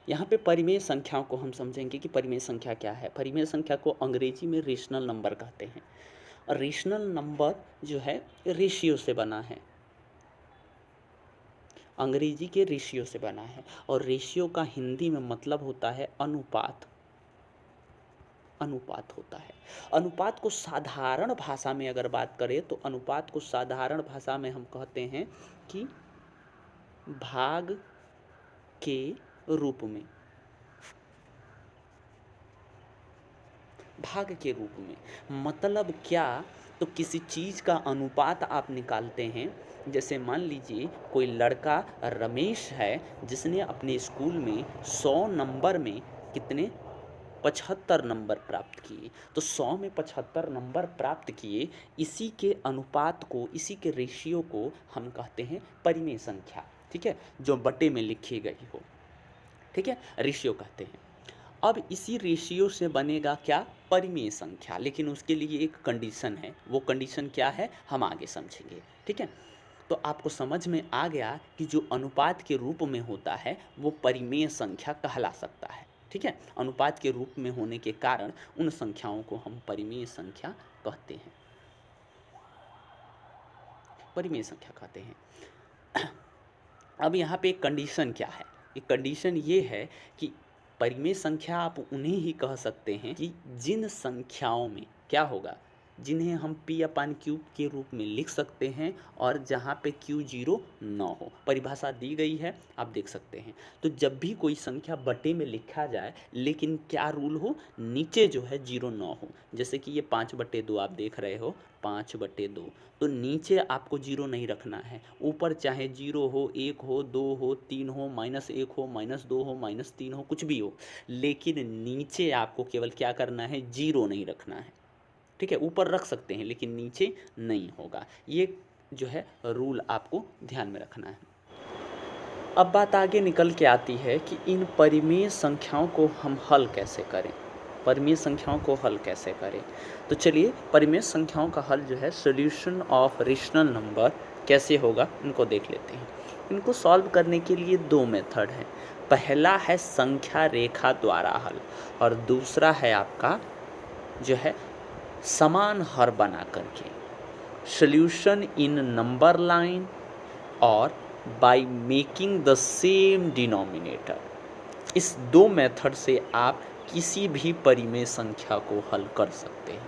यहाँ पे परिमेय संख्याओं को हम समझेंगे कि परिमेय संख्या क्या है। परिमेय संख्या को अंग्रेजी में रेशनल नंबर कहते हैं और रेशनल नंबर जो है रेशियो से बना है, अंग्रेजी के रेशियो से बना है और रेशियो का हिंदी में मतलब होता है अनुपात। अनुपात होता है। अनुपात को साधारण भाषा में अगर बात करें तो अनुपात को साधारण भाषा में हम कहते हैं कि भाग के रूप में, भाग के रूप में मतलब क्या, तो किसी चीज़ का अनुपात आप निकालते हैं। जैसे मान लीजिए कोई लड़का रमेश है जिसने अपने स्कूल में 100 नंबर में कितने 75 नंबर प्राप्त किए, तो 100 में 75 नंबर प्राप्त किए, इसी के अनुपात को, इसी के रेशियो को हम कहते हैं परिमेय संख्या। ठीक है, जो बटे में लिखी गई हो, ठीक है, रेशियो कहते हैं। अब इसी रेशियो से बनेगा क्या, परिमेय संख्या, लेकिन उसके लिए एक कंडीशन है। वो कंडीशन क्या है हम आगे समझेंगे। ठीक है, तो आपको समझ में आ गया कि जो अनुपात के रूप में होता है वो परिमेय संख्या कहला सकता है। ठीक है, अनुपात के रूप में होने के कारण उन संख्याओं को हम परिमेय संख्या कहते हैं, परिमेय संख्या कहते हैं। अब यहाँ पे एक कंडीशन क्या है, एक कंडीशन ये है कि परिमेय संख्या आप उन्हें ही कह सकते हैं कि जिन संख्याओं में क्या होगा, जिन्हें हम p/q के रूप में लिख सकते हैं और जहाँ पे q 0 न हो। परिभाषा दी गई है, आप देख सकते हैं। तो जब भी कोई संख्या बटे में लिखा जाए लेकिन क्या रूल हो, नीचे जो है 0 न हो। जैसे कि ये 5/2 आप देख रहे हो, 5/2, तो नीचे आपको 0 नहीं रखना है। ऊपर चाहे 0 हो, 1 हो, 2 हो, 3 हो, -1 हो, -2 हो, -3 हो, कुछ भी हो, लेकिन नीचे आपको केवल क्या करना है, 0 नहीं रखना है। ठीक है, ऊपर रख सकते हैं लेकिन नीचे नहीं होगा। ये जो है रूल आपको ध्यान में रखना है। अब बात आगे निकल के आती है कि इन परिमेय संख्याओं को हम हल कैसे करें, परिमेय संख्याओं को हल कैसे करें। तो चलिए परिमेय संख्याओं का हल जो है सॉल्यूशन ऑफ रेशनल नंबर कैसे होगा इनको देख लेते हैं। इनको सॉल्व करने के लिए दो मेथड हैं। पहला है संख्या रेखा द्वारा हल और दूसरा है आपका जो है समान हर बना करके, सॉल्यूशन इन नंबर लाइन और by making the same denominator. इस दो मेथड से आप किसी भी परिमेय संख्या को हल कर सकते हैं।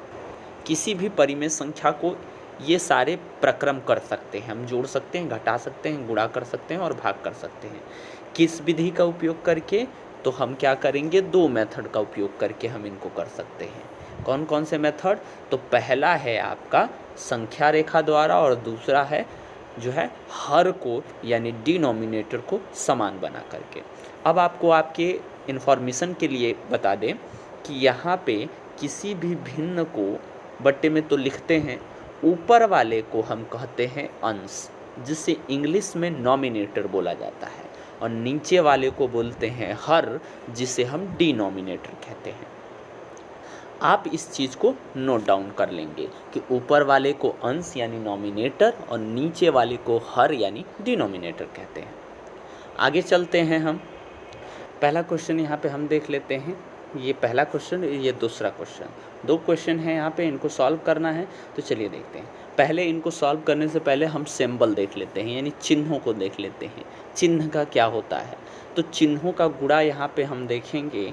किसी भी परिमेय संख्या को ये सारे प्रक्रम कर सकते हैं, हम जोड़ सकते हैं, घटा सकते हैं, गुणा कर सकते हैं और भाग कर सकते हैं। किस विधि का उपयोग करके, तो हम क्या करेंगे, दो मेथड का उपयोग करके हम इनको कर सकते हैं। कौन कौन से मेथड, तो पहला है आपका संख्या रेखा द्वारा और दूसरा है जो है हर को यानी डिनोमिनेटर को समान बना करके। अब आपको आपके इन्फॉर्मेशन के लिए बता दें कि यहाँ पे किसी भी भिन्न को बट्टे में तो लिखते हैं, ऊपर वाले को हम कहते हैं अंश, जिसे इंग्लिश में नॉमिनेटर बोला जाता है, और नीचे वाले को बोलते हैं हर, जिसे हम डिनोमिनेटर कहते हैं। आप इस चीज़ को नोट डाउन कर लेंगे कि ऊपर वाले को अंश यानी नॉमिनेटर और नीचे वाले को हर यानी डिनोमिनेटर कहते हैं। आगे चलते हैं हम। पहला क्वेश्चन यहाँ पे हम देख लेते हैं। ये पहला क्वेश्चन, ये दूसरा क्वेश्चन, दो क्वेश्चन हैं यहाँ पे, इनको सॉल्व करना है। तो चलिए देखते हैं। पहले इनको सॉल्व करने से पहले हम सिंबल देख लेते हैं, यानी चिन्हों को देख लेते हैं। चिन्ह का क्या होता है, तो चिन्हों का गुणा यहाँ पे हम देखेंगे।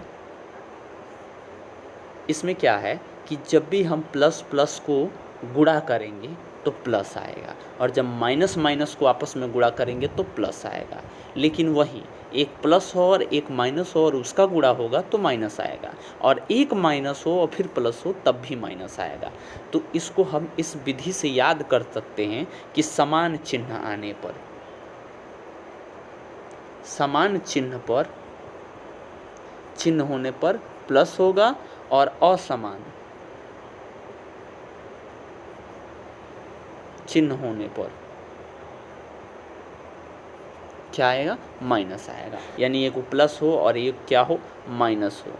इसमें क्या है कि जब भी हम प्लस प्लस को गुणा करेंगे तो प्लस आएगा, और जब माइनस माइनस को आपस में गुणा करेंगे तो प्लस आएगा। लेकिन वही एक प्लस हो और एक माइनस हो और उसका गुणा होगा तो माइनस आएगा, और एक माइनस हो और फिर प्लस हो तब भी माइनस आएगा। तो इसको हम इस विधि से याद कर सकते हैं कि समान चिन्ह आने पर, समान चिन्ह पर, चिन्ह होने पर प्लस होगा और असमान चिन्ह होने पर क्या आएगा, माइनस आएगा। यानी एक प्लस हो और एक क्या हो, माइनस हो।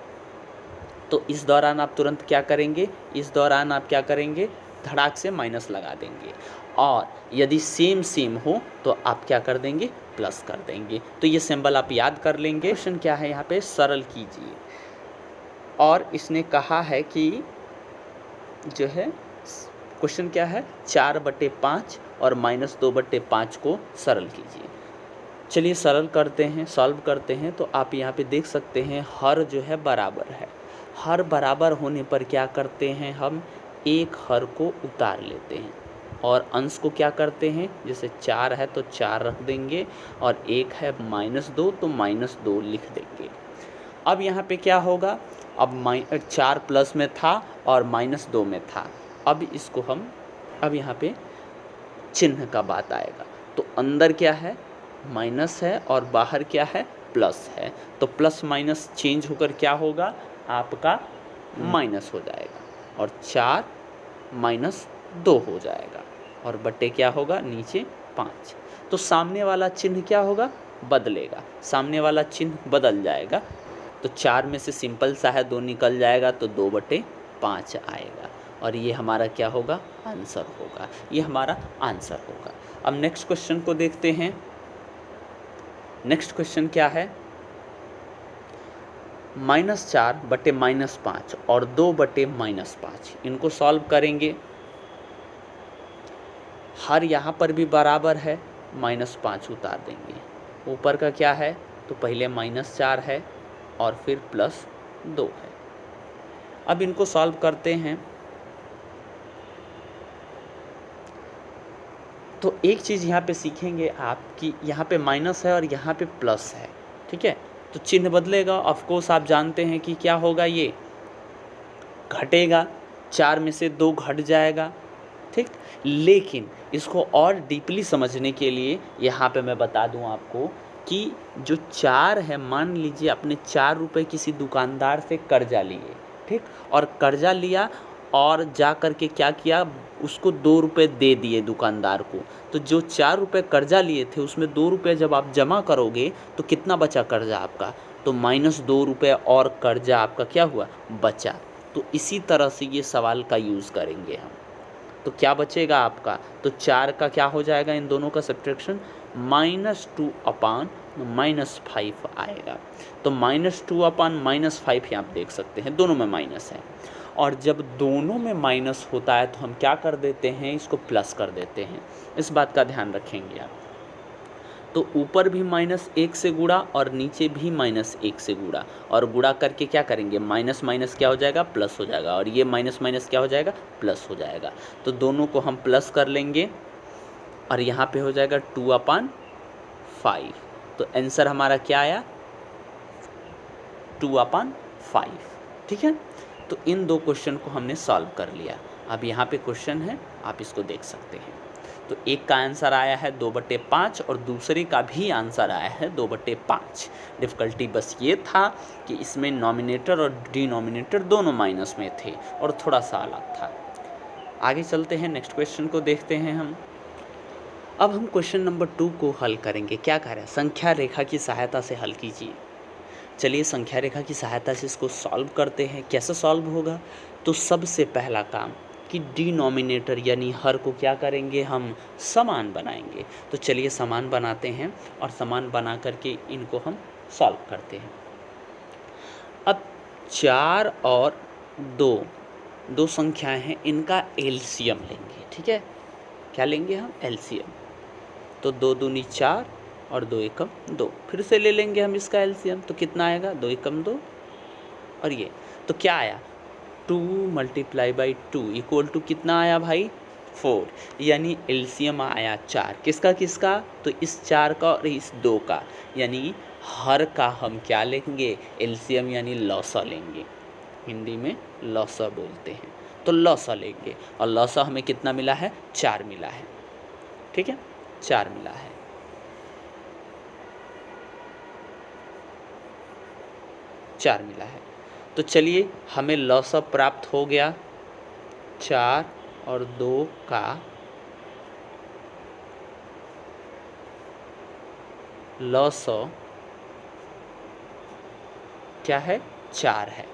तो इस दौरान आप तुरंत क्या करेंगे, इस दौरान आप क्या करेंगे, धड़ाक से माइनस लगा देंगे। और यदि सेम सेम हो तो आप क्या कर देंगे, प्लस कर देंगे। तो ये सिंबल आप याद कर लेंगे। क्वेश्चन क्या है यहाँ पे, सरल कीजिए। और इसने कहा है कि जो है क्वेश्चन क्या है, 4/5 और -2/5 को सरल कीजिए। चलिए सरल करते हैं, सॉल्व करते हैं। तो आप यहाँ पे देख सकते हैं हर जो है बराबर है। हर बराबर होने पर क्या करते हैं, हम एक हर को उतार लेते हैं और अंश को क्या करते हैं, जैसे 4 है तो 4 रख देंगे और 1 है -2 तो -2 लिख देंगे। अब यहाँ पे क्या होगा, अब 4 प्लस में था और -2 में था। अब इसको हम, अब यहाँ पे चिन्ह का बात आएगा। तो अंदर क्या है, माइनस है और बाहर क्या है, प्लस है। तो प्लस माइनस चेंज होकर क्या होगा, आपका माइनस हो जाएगा और 4 -2 हो जाएगा और बटे क्या होगा, नीचे 5। तो सामने वाला चिन्ह क्या होगा, बदलेगा। सामने वाला चिन्ह बदल जाएगा। तो 4 में से सिंपल सा है 2 निकल जाएगा तो 2/5 आएगा और ये हमारा क्या होगा, आंसर होगा। ये हमारा आंसर होगा। अब नेक्स्ट क्वेश्चन को देखते हैं। नेक्स्ट क्वेश्चन क्या है, -4/-5 और 2/-5, इनको सॉल्व करेंगे। हर यहाँ पर भी बराबर है, -5 उतार देंगे। ऊपर का क्या है, तो पहले -4 है और फिर +2 है। अब इनको सॉल्व करते हैं। तो एक चीज़ यहाँ पे सीखेंगे आप कि यहाँ पे माइनस है और यहाँ पे प्लस है, ठीक है। तो चिन्ह बदलेगा, ऑफ कोर्स आप जानते हैं कि क्या होगा, ये घटेगा, 4 में से 2 घट जाएगा, ठीक। लेकिन इसको और डीपली समझने के लिए यहाँ पे मैं बता दूँ आपको कि जो 4 है, मान लीजिए आपने 4 रुपये किसी दुकानदार से कर्जा लिए, ठीक, और कर्जा लिया और जा कर के क्या किया, उसको 2 रुपये दे दिए दुकानदार को। तो जो 4 रुपये कर्जा लिए थे उसमें 2 रुपये जब आप जमा करोगे तो कितना बचा कर्जा आपका, तो -2 रुपये और कर्जा आपका क्या हुआ, बचा। तो इसी तरह से ये सवाल का यूज़ करेंगे हम। तो क्या बचेगा आपका, तो 4 का क्या हो जाएगा, इन दोनों का सब्ट्रैक्शन, -2/-5 आएगा। तो -2/-5 यहाँ आप देख सकते हैं, दोनों में माइनस है। और जब दोनों में माइनस होता है तो हम क्या कर देते हैं, इसको प्लस कर देते हैं। इस बात का ध्यान रखेंगे आप। तो ऊपर भी -1 से गुणा और नीचे भी -1 से गुणा, और गुणा करके क्या करेंगे, माइनस माइनस क्या हो जाएगा, प्लस हो जाएगा, और ये माइनस माइनस क्या हो जाएगा, प्लस हो जाएगा। तो दोनों को हम प्लस कर लेंगे और यहाँ पे हो जाएगा 2/5। तो आंसर हमारा क्या आया, 2/5, ठीक है। तो इन 2 क्वेश्चन को हमने सॉल्व कर लिया। अब यहाँ पे क्वेश्चन है, आप इसको देख सकते हैं। तो एक का आंसर आया है 2/5 और दूसरे का भी आंसर आया है 2/5। डिफ़िकल्टी बस ये था कि इसमें नॉमिनेटर और डिनोमिनेटर दोनों माइनस में थे और थोड़ा सा अलग था। आगे चलते हैं, नेक्स्ट क्वेश्चन को देखते हैं हम। अब हम क्वेश्चन नंबर 2 को हल करेंगे। क्या कह रहा है, संख्या रेखा की सहायता से हल कीजिए। चलिए संख्या रेखा की सहायता से इसको सॉल्व करते हैं। कैसे सॉल्व होगा, तो सबसे पहला काम कि डिनोमिनेटर यानी हर को क्या करेंगे, हम समान बनाएंगे। तो चलिए समान बनाते हैं और समान बना करके इनको हम सॉल्व करते हैं। अब 4 और 2 संख्याएं हैं, इनका एलसीएम लेंगे, ठीक है। क्या लेंगे हम, एलसीएम। तो 2 दूनी 4 और 2 एकम 2, फिर से ले लेंगे हम इसका एलसीएम। तो कितना आएगा, 2 एकम 2 और ये, तो क्या आया, 2 × 2 = कितना आया भाई, 4। यानी एलसीएम आया 4। किसका किसका, तो इस 4 का और इस 2 का, यानी हर का हम क्या लेंगे, एलसीएम यानी लॉसा लेंगे। हिंदी में लॉसा बोलते हैं। तो लॉसा लेंगे और लॉसा हमें कितना मिला है, 4 मिला है, ठीक है, 4 मिला है। तो चलिए हमें लॉसा प्राप्त हो गया 4 और 2 का लॉसा क्या है, 4 है।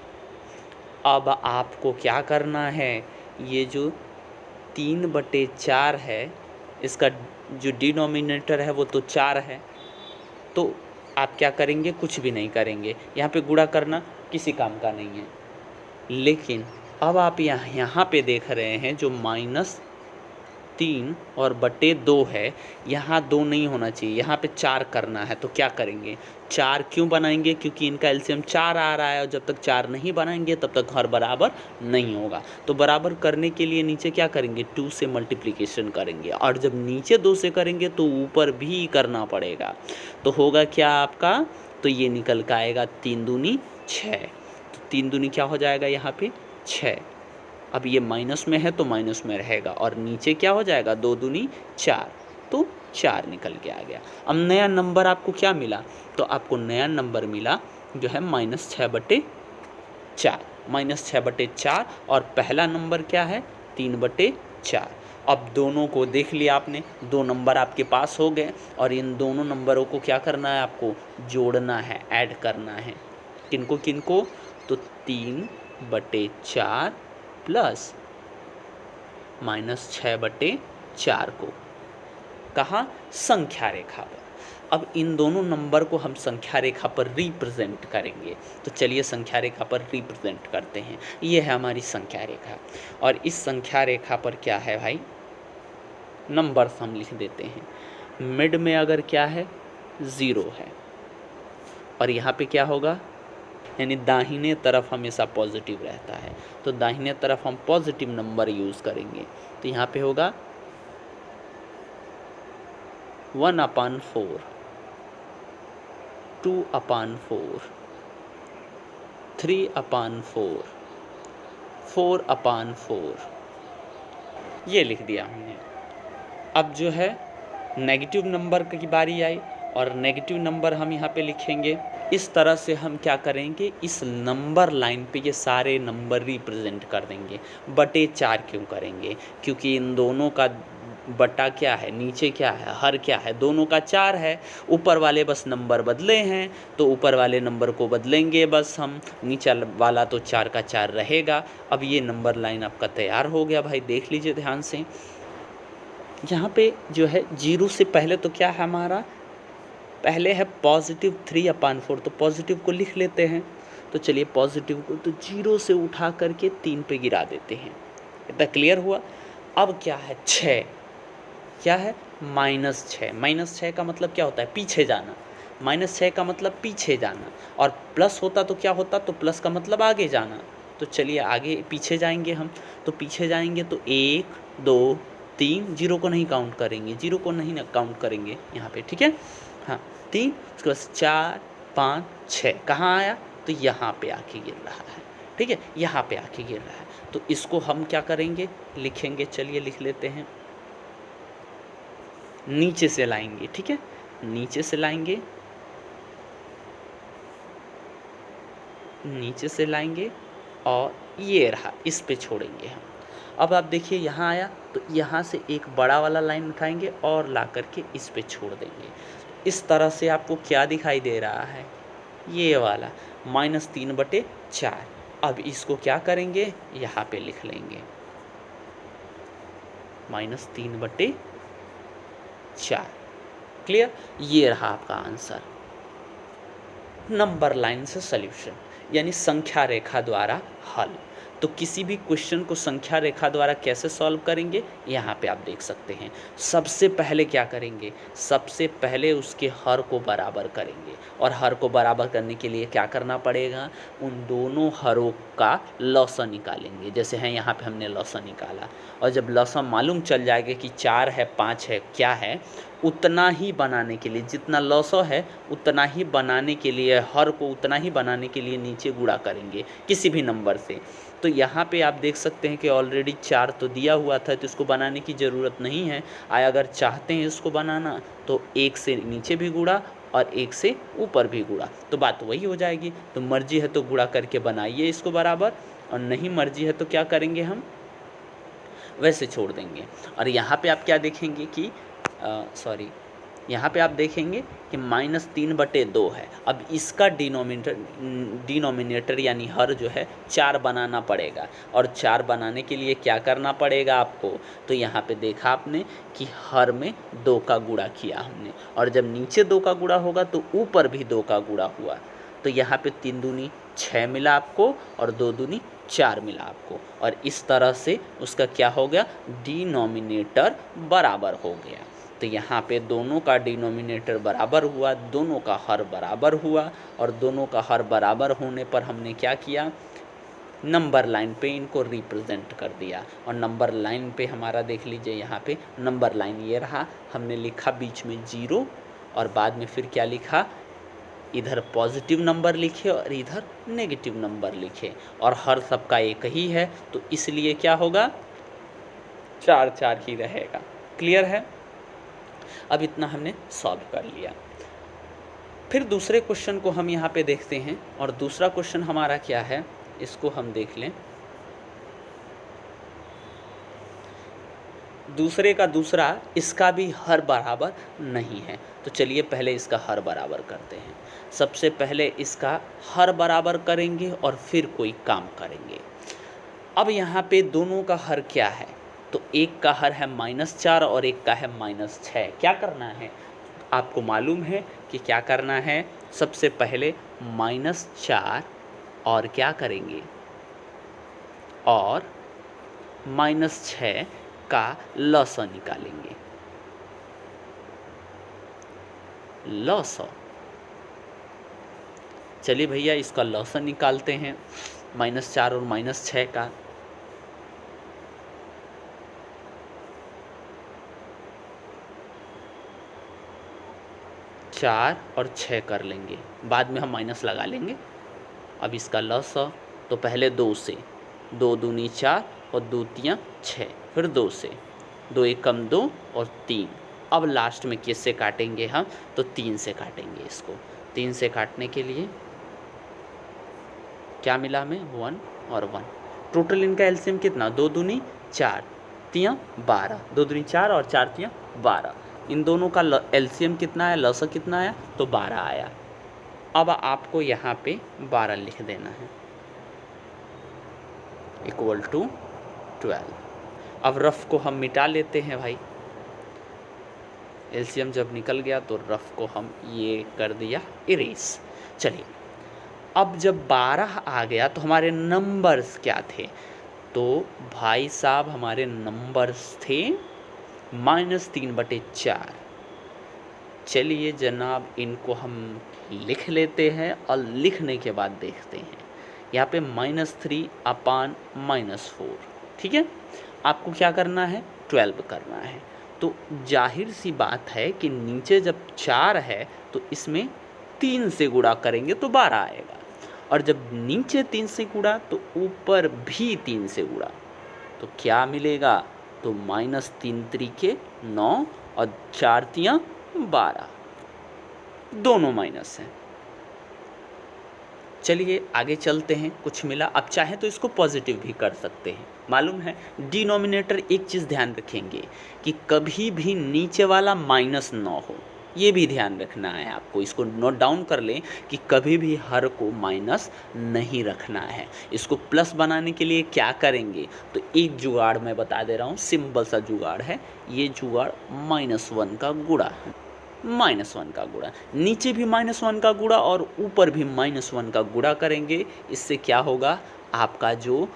अब आपको क्या करना है, ये जो 3/4 है इसका जो डिनोमिनेटर है वो तो 4 है, तो आप क्या करेंगे, कुछ भी नहीं करेंगे, यहाँ पे गुणा करना किसी काम का नहीं है। लेकिन अब आप यहाँ पे देख रहे हैं जो -3 और बटे 2 है, यहाँ 2 नहीं होना चाहिए, यहाँ पे 4 करना है। तो क्या करेंगे, 4 क्यों बनाएंगे, क्योंकि इनका एलसीएम 4 आ रहा है और जब तक 4 नहीं बनाएंगे तब तक हर बराबर नहीं होगा। तो बराबर करने के लिए नीचे क्या करेंगे, 2 से मल्टीप्लिकेशन करेंगे, और जब नीचे 2 से करेंगे तो ऊपर भी करना पड़ेगा। तो होगा क्या आपका, तो ये निकल के आएगा 3 दूनी 6। तो 3 दूनी क्या हो जाएगा यहाँ पे 6। अब ये माइनस में है तो माइनस में रहेगा, और नीचे क्या हो जाएगा 2 दूनी 4, तो 4 निकल के आ गया। अब नया नंबर आपको क्या मिला, तो आपको नया नंबर मिला जो है -6/4, -6/4, और पहला नंबर क्या है 3/4। अब दोनों को देख लिया आपने, 2 नंबर आपके पास हो गए, और इन दोनों नंबरों को क्या करना है, आपको जोड़ना है, ऐड करना है। किनको किनको, तो 3/4 प्लस -6/4 को, कहाँ, संख्या रेखा पर। अब इन दोनों नंबर को हम संख्या रेखा पर रिप्रेजेंट करेंगे। तो चलिए संख्या रेखा पर रिप्रेजेंट करते हैं। ये है हमारी संख्या रेखा, और इस संख्या रेखा पर क्या है भाई, नंबर्स हम लिख देते हैं। मिड में अगर क्या है 0 है, और यहाँ पे क्या होगा, यानी दाहिने तरफ हमेशा पॉजिटिव रहता है, तो दाहिने तरफ हम पॉजिटिव नंबर यूज़ करेंगे। तो यहाँ पे होगा 1/4, 2/4, 3/4, 4/4, ये लिख दिया हमने। अब जो है नेगेटिव नंबर की बारी आई, और नेगेटिव नंबर हम यहाँ पे लिखेंगे। इस तरह से हम क्या करेंगे, इस नंबर लाइन पे ये सारे नंबर रिप्रेजेंट कर देंगे। बटे 4 क्यों करेंगे, क्योंकि इन दोनों का बटा क्या है, नीचे क्या है, हर क्या है, दोनों का 4 है। ऊपर वाले बस नंबर बदले हैं, तो ऊपर वाले नंबर को बदलेंगे बस हम, नीचे वाला तो 4 का 4 रहेगा। अब ये नंबर लाइन आपका तैयार हो गया भाई, देख लीजिए ध्यान से। यहाँ पे जो है 0 से पहले तो क्या है हमारा, पहले है +3/4, तो पॉजिटिव को लिख लेते हैं। तो चलिए पॉजिटिव को तो 0 से उठा करके 3 पे गिरा देते हैं। इतना क्लियर हुआ। अब क्या है 6, क्या है -6। -6 का मतलब क्या होता है, पीछे जाना। -6 का मतलब पीछे जाना, और प्लस होता तो क्या होता, तो प्लस का मतलब आगे जाना। तो चलिए आगे पीछे जाएंगे हम, तो पीछे जाएंगे तो 1 2 3, 0 को नहीं काउंट करेंगे, 0 को नहीं काउंट करेंगे यहाँ पे, ठीक है। हाँ 3, उसके बाद 4 5 6, कहाँ आया, तो यहाँ पे आके गिर रहा है, ठीक है, यहाँ पे आके गिर रहा है। तो इसको हम क्या करेंगे, लिखेंगे, चलिए लिख लेते हैं। नीचे से लाएंगे, ठीक है, नीचे से लाएंगे, नीचे से लाएंगे, और ये रहा, इस पे छोड़ेंगे हम। अब आप देखिए यहाँ आया, तो यहाँ से एक बड़ा वाला लाइन उठाएंगे और ला करके इस पे छोड़ देंगे। इस तरह से आपको क्या दिखाई दे रहा है, ये वाला -3/4। अब इसको क्या करेंगे, यहाँ पे लिख लेंगे -3/4। क्लियर, ये रहा आपका आंसर। नंबर लाइन से सॉल्यूशन, यानी संख्या रेखा द्वारा हल। तो किसी भी क्वेश्चन को संख्या रेखा द्वारा कैसे सॉल्व करेंगे, यहाँ पे आप देख सकते हैं। सबसे पहले क्या करेंगे, सबसे पहले उसके हर को बराबर करेंगे, और हर को बराबर करने के लिए क्या करना पड़ेगा, उन दोनों हरों का लॉसा निकालेंगे। जैसे हैं यहाँ पे हमने लॉसा निकाला, और जब लॉसा मालूम चल जाएगा कि 4 है 5 है क्या है, उतना ही बनाने के लिए, जितना लॉसा है उतना ही बनाने के लिए, हर को उतना ही बनाने के लिए नीचे गुणा करेंगे किसी भी नंबर से। तो यहाँ पे आप देख सकते हैं कि ऑलरेडी 4 तो दिया हुआ था, तो इसको बनाने की ज़रूरत नहीं है। अगर चाहते हैं इसको बनाना तो 1 से नीचे भी गुणा और 1 से ऊपर भी गुणा, तो बात वही हो जाएगी। तो मर्जी है तो गुणा करके बनाइए इसको बराबर, और नहीं मर्जी है तो क्या करेंगे, हम वैसे छोड़ देंगे। और यहाँ पे आप क्या देखेंगे कि यहाँ पे आप देखेंगे कि -3/2 है। अब इसका डिनोमिनेटर यानी हर जो है 4 बनाना पड़ेगा, और 4 बनाने के लिए क्या करना पड़ेगा आपको, तो यहाँ पे देखा आपने कि हर में 2 का गुणा किया हमने, और जब नीचे 2 का गुणा होगा तो ऊपर भी 2 का गुणा हुआ, तो यहाँ पे 3 दूनी 6 मिला आपको और 2 दूनी 4 मिला आपको, और इस तरह से उसका क्या हो गया, डिनोमिनेटर बराबर हो गया। तो यहाँ पे दोनों का डिनोमिनेटर बराबर हुआ, दोनों का हर बराबर हुआ, और दोनों का हर बराबर होने पर हमने क्या किया, नंबर लाइन पे इनको रिप्रेजेंट कर दिया। और नंबर लाइन पे हमारा देख लीजिए, यहाँ पे नंबर लाइन ये रहा, हमने लिखा बीच में 0 और बाद में फिर क्या लिखा, इधर पॉजिटिव नंबर लिखे और इधर नेगेटिव नंबर लिखे, और हर सबका एक ही है तो इसलिए क्या होगा, 4 ही रहेगा। क्लियर है? अब इतना हमने सॉल्व कर लिया। फिर दूसरे क्वेश्चन को हम यहाँ पे देखते हैं, और दूसरा क्वेश्चन हमारा क्या है, इसको हम देख लें। दूसरे का दूसरा, इसका भी हर बराबर नहीं है, तो चलिए पहले इसका हर बराबर करते हैं। सबसे पहले इसका हर बराबर करेंगे और फिर कोई काम करेंगे। अब यहाँ पे दोनों का हर क्या है, तो एक का हर है -4 और एक का है -6। क्या करना है, आपको मालूम है कि क्या करना है, सबसे पहले -4 और क्या करेंगे, और -6 का लसा निकालेंगे। लसा, चलिए भैया इसका लसा निकालते हैं, -4 और -6 का। चार और 6 कर लेंगे, बाद में हम माइनस लगा लेंगे। अब इसका लसा, तो पहले 2 से, 2 दूनी 4 और 2 तियाँ 6, फिर 2 से, 2 एकम 2 और 3। अब लास्ट में किससे काटेंगे हम, तो 3 से काटेंगे इसको। 3 से काटने के लिए क्या मिला हमें, 1 और 1। टोटल इनका एलसीएम कितना, 2 दूनी 4 तियाँ 12, 2 दूनी 4 और 4 तियाँ 12। इन दोनों का एलसीएम कितना है, लसा कितना आया, तो 12 आया। अब आपको यहाँ पे 12 लिख देना है, इक्वल टू 12। अब रफ को हम मिटा लेते हैं भाई, एलसीएम जब निकल गया तो रफ को हम ये कर दिया इरेज। चलिए अब जब 12 आ गया तो हमारे नंबर्स क्या थे, तो भाई साहब हमारे नंबर्स थे -3/4। चलिए जनाब इनको हम लिख लेते हैं और लिखने के बाद देखते हैं। यहाँ पे -3/-4, ठीक है। आपको क्या करना है, 12 करना है। तो जाहिर सी बात है कि नीचे जब 4 है तो इसमें 3 से गुणा करेंगे तो 12 आएगा, और जब नीचे 3 से गुणा तो ऊपर भी 3 से गुणा, तो क्या मिलेगा, तो -3 त्रिके 9 और 4 तियाँ 12, दोनों माइनस हैं। चलिए आगे चलते हैं, कुछ मिला। अब चाहे तो इसको पॉजिटिव भी कर सकते हैं, मालूम है। डिनोमिनेटर एक चीज़ ध्यान रखेंगे कि कभी भी नीचे वाला माइनस ना हो, ये भी ध्यान रखना है आपको। इसको नोट डाउन कर लें कि कभी भी हर को माइनस नहीं रखना है। इसको प्लस बनाने के लिए क्या करेंगे, तो एक जुगाड़ मैं बता दे रहा हूँ, सिंपल सा जुगाड़ है ये। जुगाड़ -1 का गुणा, -1 का गुणा, नीचे भी -1 का गुणा और ऊपर भी -1 का गुणा करेंगे। इससे क्या होगा, आपका जो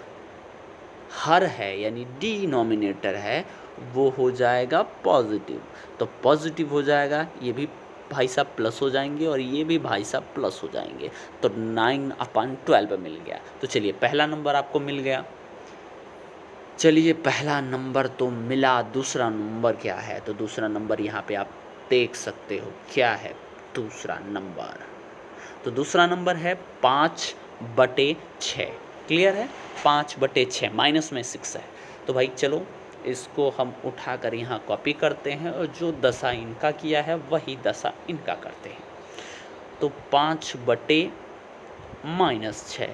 हर है यानी डिनोमिनेटर है वो हो जाएगा पॉजिटिव। तो पॉजिटिव हो जाएगा, ये भी भाई साहब प्लस हो जाएंगे और ये भी भाई साहब प्लस हो जाएंगे, तो 9/12 मिल गया। तो चलिए पहला नंबर आपको मिल गया। चलिए पहला नंबर तो मिला, दूसरा नंबर क्या है, तो दूसरा नंबर यहाँ पे आप देख सकते हो क्या है दूसरा नंबर। तो दूसरा नंबर है 5/6। क्लियर है, 5/6, माइनस में 6 है। तो भाई चलो इसको हम उठाकर यहाँ कॉपी करते हैं और जो दशा इनका किया है वही दशा इनका करते हैं। तो 5/-6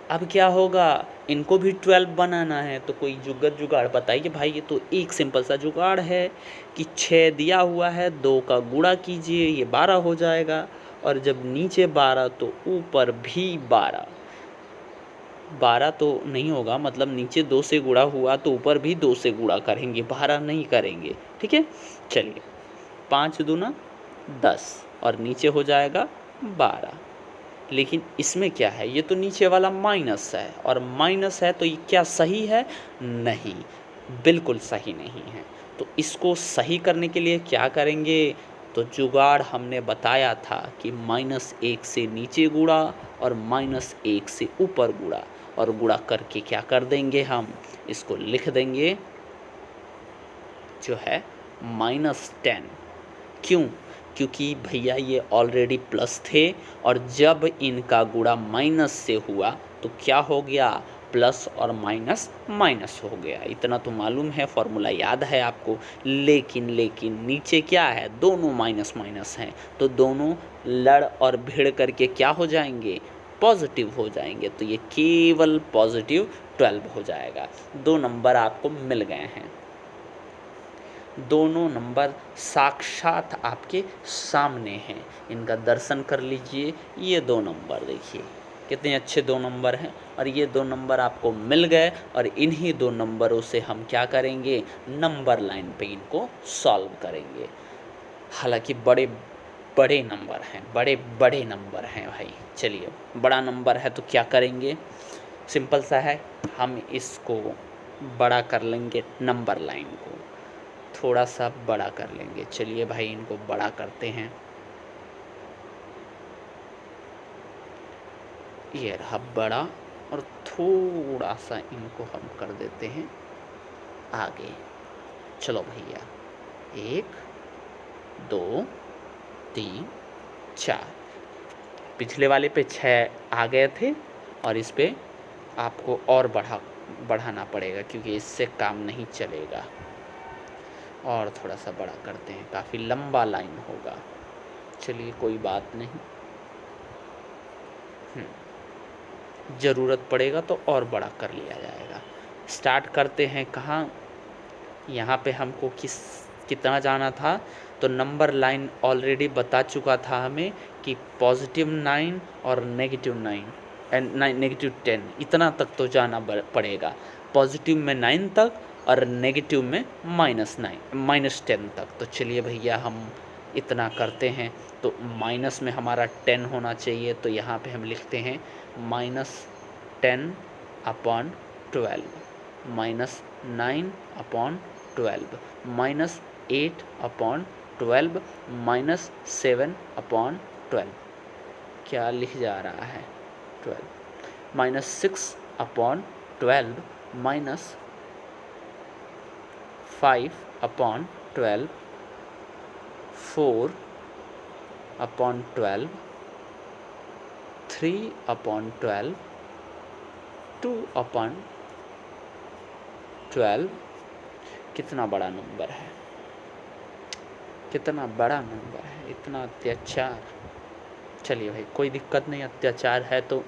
अब क्या होगा, इनको भी 12 बनाना है, तो कोई जुगाड़ बताइए भाई। ये तो एक सिंपल सा जुगाड़ है कि 6 दिया हुआ है, 2 का गुणा कीजिए, ये 12 हो जाएगा। और जब नीचे 12 तो ऊपर भी 12। 12 तो नहीं होगा, मतलब नीचे 2 से गुणा हुआ तो ऊपर भी 2 से गुणा करेंगे, 12 नहीं करेंगे। ठीक है, चलिए 5 दूना 10 और नीचे हो जाएगा 12। लेकिन इसमें क्या है, ये तो नीचे वाला माइनस है, और माइनस है तो ये क्या सही है? नहीं, बिल्कुल सही नहीं है। तो इसको सही करने के लिए क्या करेंगे? तो जुगाड़ हमने बताया था कि -1 से नीचे गुणा और -1 से ऊपर गुणा, और गुणा करके क्या कर देंगे, हम इसको लिख देंगे जो है -10। क्यों? क्योंकि भैया ये ऑलरेडी प्लस थे, और जब इनका गुणा माइनस से हुआ तो क्या हो गया, प्लस और माइनस माइनस हो गया। इतना तो मालूम है, फॉर्मूला याद है आपको। लेकिन नीचे क्या है, दोनों माइनस माइनस हैं, तो दोनों लड़ और भिड़ करके क्या हो जाएंगे, पॉजिटिव हो जाएंगे। तो ये केवल पॉजिटिव 12 हो जाएगा। 2 नंबर आपको मिल गए हैं, दोनों नंबर साक्षात आपके सामने हैं, इनका दर्शन कर लीजिए। ये 2 नंबर देखिए कितने अच्छे 2 नंबर हैं, और ये 2 नंबर आपको मिल गए, और इन्हीं 2 नंबरों से हम क्या करेंगे, नंबर लाइन पे इनको सॉल्व करेंगे। हालांकि बड़े बड़े नंबर हैं, बड़े बड़े नंबर हैं भाई। चलिए, बड़ा नंबर है तो क्या करेंगे, सिंपल सा है, हम इसको बड़ा कर लेंगे, नंबर लाइन को थोड़ा सा बड़ा कर लेंगे। चलिए भाई, इनको बड़ा करते हैं। ये रहा बड़ा, और थोड़ा सा इनको हम कर देते हैं आगे। चलो भैया, 1 2 3 4। पिछले वाले पे 6 आ गए थे, और इस पे आपको और बढ़ाना पड़ेगा, क्योंकि इससे काम नहीं चलेगा। और थोड़ा सा बड़ा करते हैं, काफ़ी लंबा लाइन होगा। चलिए कोई बात नहीं, ज़रूरत पड़ेगा तो और बड़ा कर लिया जाएगा। स्टार्ट करते हैं कहाँ, यहाँ पे हमको कितना जाना था, तो नंबर लाइन ऑलरेडी बता चुका था हमें कि +9 और -10 इतना तक तो जाना पड़ेगा। पॉजिटिव में 9 तक और नेगेटिव में -10 तक। तो चलिए भैया, हम इतना करते हैं। तो माइनस में हमारा 10 होना चाहिए, तो यहाँ पे हम लिखते हैं -10/12 -9/12 -8/12 -7/12। क्या लिख जा रहा है, 12 -6/12 -5/12 4/12 3/12 2/12। कितना बड़ा नंबर है, कितना बड़ा नंबर है, इतना अत्याचार। चलिए भाई, कोई दिक्कत नहीं, अत्याचार है तो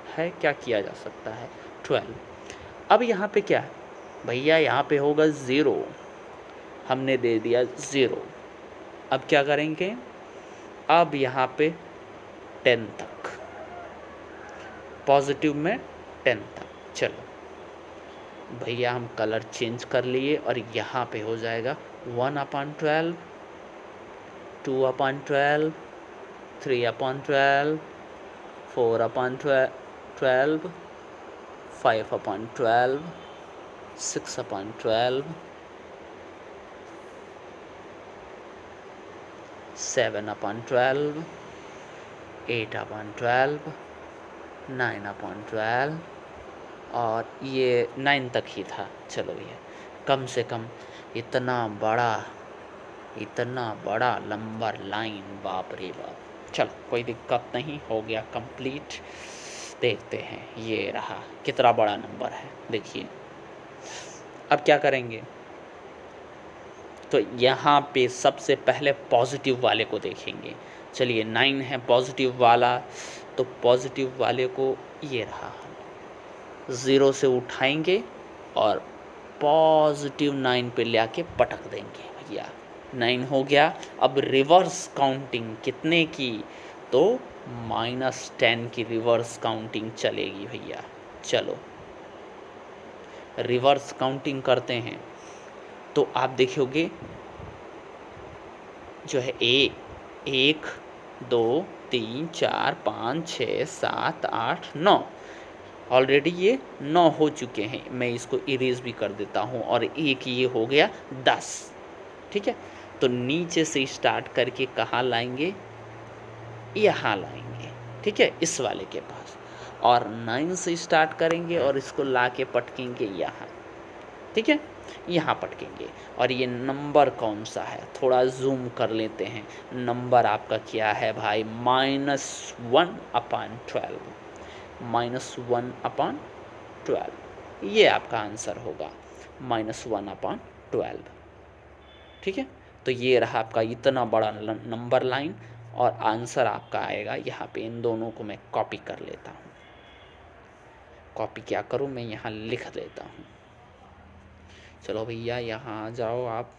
है, क्या किया जा सकता है। 12। अब यहाँ पे क्या है भैया, यहाँ पे होगा 0, हमने दे दिया 0। अब क्या करेंगे, अब यहाँ पे 10 तक, पॉजिटिव में 10 तक। चलो भैया, हम कलर चेंज कर लिए, और यहाँ पे हो जाएगा 1/12 2/12 3/12 4/12 5/12 6/12 7/12 8/12 9/12, और ये 9 तक ही था। चलो भैया, कम से कम इतना बड़ा नंबर लाइन, बाप रे बाप। चलो कोई दिक्कत नहीं, हो गया कंप्लीट। देखते हैं, ये रहा कितना बड़ा नंबर है, देखिए। अब क्या करेंगे, तो यहाँ पे सबसे पहले पॉजिटिव वाले को देखेंगे। चलिए 9 है पॉजिटिव वाला, तो पॉजिटिव वाले को ये रहा, ज़ीरो से उठाएंगे और पॉजिटिव 9 पे ले आके पटक देंगे भैया। 9 हो गया। अब रिवर्स काउंटिंग कितने की, तो -10 की रिवर्स काउंटिंग चलेगी भैया। चलो रिवर्स काउंटिंग करते हैं तो आप देखोगे जो है 1 2 3 4 5 6 7 8 9, ऑलरेडी ये 9 हो चुके हैं। मैं इसको इरेज भी कर देता हूँ और एक ये हो गया 10। ठीक है, तो नीचे से स्टार्ट करके कहाँ लाएंगे, यहाँ लाएंगे। ठीक है, इस वाले के पास, और 9 से स्टार्ट करेंगे और इसको ला के पटकेंगे यहाँ। ठीक है, यहाँ पटकेंगे। और ये नंबर कौन सा है, थोड़ा जूम कर लेते हैं। नंबर आपका क्या है भाई, -1/12, -1/12, ये आपका आंसर होगा, -1/12। ठीक है, तो ये रहा आपका इतना बड़ा नंबर लाइन, और आंसर आपका आएगा यहाँ पे। इन दोनों को मैं कॉपी कर लेता हूँ। कॉपी क्या करूँ, मैं यहाँ लिख देता हूँ। चलो भैया यहाँ आ जाओ आप,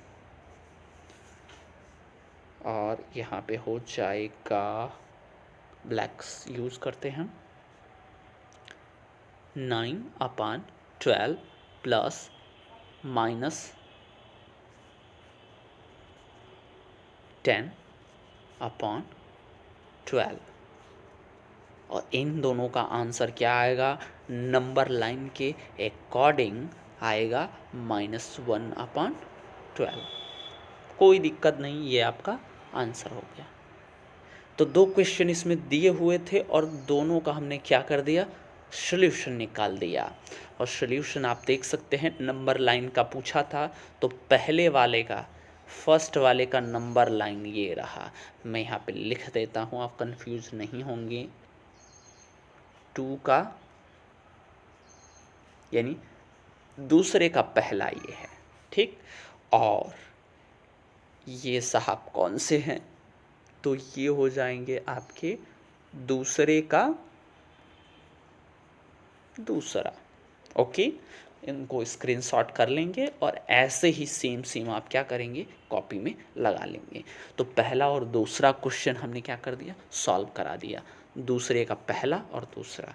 और यहाँ पे हो जाएगा, ब्लैक्स यूज़ करते हैं। 9/12 प्लस -10/12, और इन दोनों का आंसर क्या आएगा, नंबर लाइन के अकॉर्डिंग आएगा -1/12। कोई दिक्कत नहीं, ये आपका आंसर हो गया। तो 2 क्वेश्चन इसमें दिए हुए थे और दोनों का हमने क्या कर दिया, सॉल्यूशन निकाल दिया। और सॉल्यूशन आप देख सकते हैं, नंबर लाइन का पूछा था तो पहले वाले का, फर्स्ट वाले का नंबर लाइन ये रहा। मैं यहाँ पे लिख देता हूँ, आप कंफ्यूज नहीं होंगे। 2 का यानी दूसरे का पहला ये है। ठीक, और ये साहब कौन से हैं, तो ये हो जाएंगे आपके दूसरे का दूसरा। ओके, इनको स्क्रीनशॉट कर लेंगे और ऐसे ही सेम आप क्या करेंगे, कॉपी में लगा लेंगे। तो पहला और दूसरा क्वेश्चन हमने क्या कर दिया, सॉल्व करा दिया। दूसरे का पहला और दूसरा